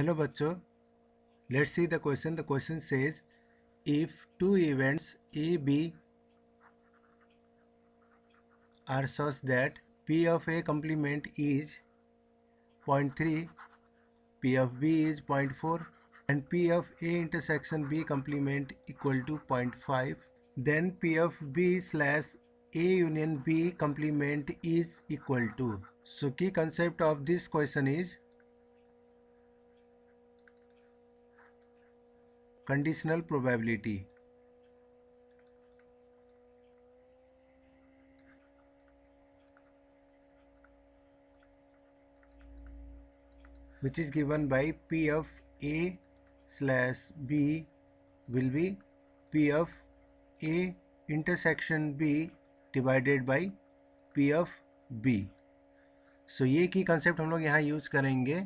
Hello बच्चों, let's see the question. The question says if two events A, B are such that P of A complement is 0.3, P of B is 0.4 and P of A intersection B complement equal to 0.5, then P of B slash A union B complement is equal to. So key concept of this question is conditional probability, which is given by P of A slash B will be P of A intersection B divided by P of B. सो ये की concept हम लोग यहाँ use करेंगे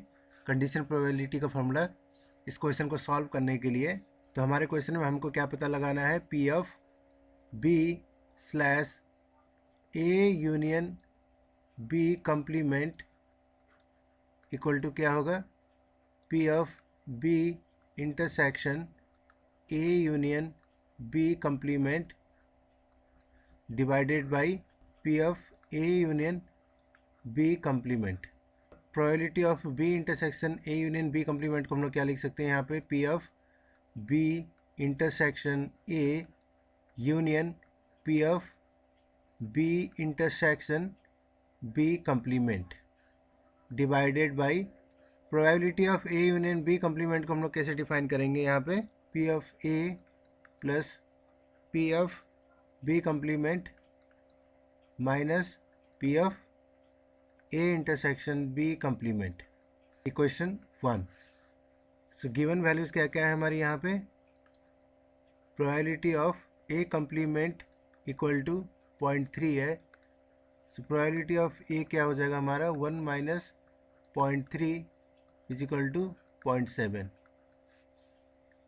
condition probability का formula इस question को solve करने के लिए। तो हमारे क्वेश्चन में हमको क्या पता लगाना है, P of B slash A union B complement equal to क्या होगा, P of B intersection A union B complement divided by P of A union B complement. Probability of B intersection A union B complement को हम लोग क्या लिख सकते हैं यहाँ पे, P of B intersection A union P of B intersection B complement divided by probability of A union B complement को हम लोग कैसे डिफाइन करेंगे यहाँ पे, P of A plus P of B complement minus P of A intersection B complement. Equation 1। So given values क्या क्या है हमारी यहाँ पे, probability of A complement equal to 0.3 है। सो प्रोबेबिलिटी ऑफ A क्या हो जाएगा हमारा, 1 माइनस 0.3 इज इक्वल टू 0.7।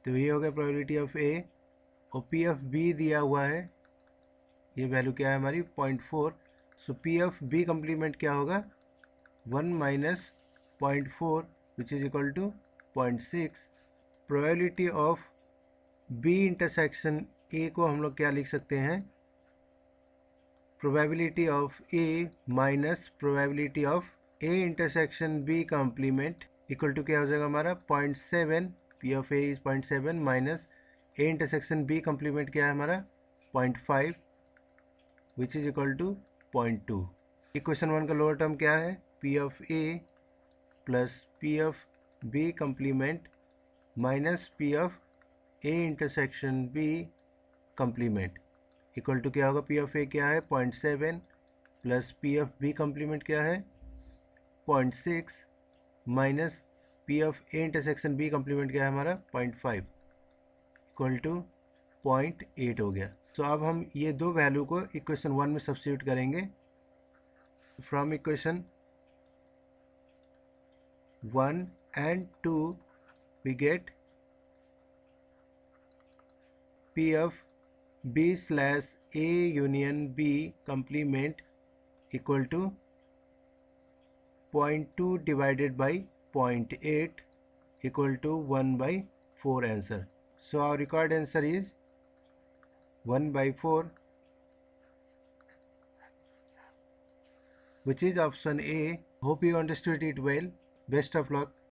तो ये हो गया प्रोबेबिलिटी ऑफ A। और P ऑफ B दिया हुआ है, ये वैल्यू क्या है हमारी 0.4। So P of B complement क्या होगा, 1 minus 0.4 which is equal to 0.6। Probability of B intersection A को हम लोग क्या लिख सकते हैं, probability of A minus probability of A intersection B complement equal to क्या हो जाएगा हमारा 0.7। P of A is 0.7 minus A intersection B complement क्या है हमारा 0.5 which is equal to 0.2। Equation 1 का लोअर टर्म क्या है, P of A plus P of B complement minus P of A intersection B complement equal to क्या होगा, P of A क्या है 0.7 plus P of B complement क्या है 0.6 minus P of A intersection B complement क्या है हमारा 0.5 equal to 0.8 हो गया। तो अब हम ये दो वैल्यू को इक्वेशन 1 में सब्स्टिट्यूट करेंगे। From equation 1 and 2 we get P of B slash A union B complement equal to 0.2 divided by 0.8 equal to 1 by 4 answer. So our required answer is 1 by 4, which is option A. Hope you understood it well. Best of luck.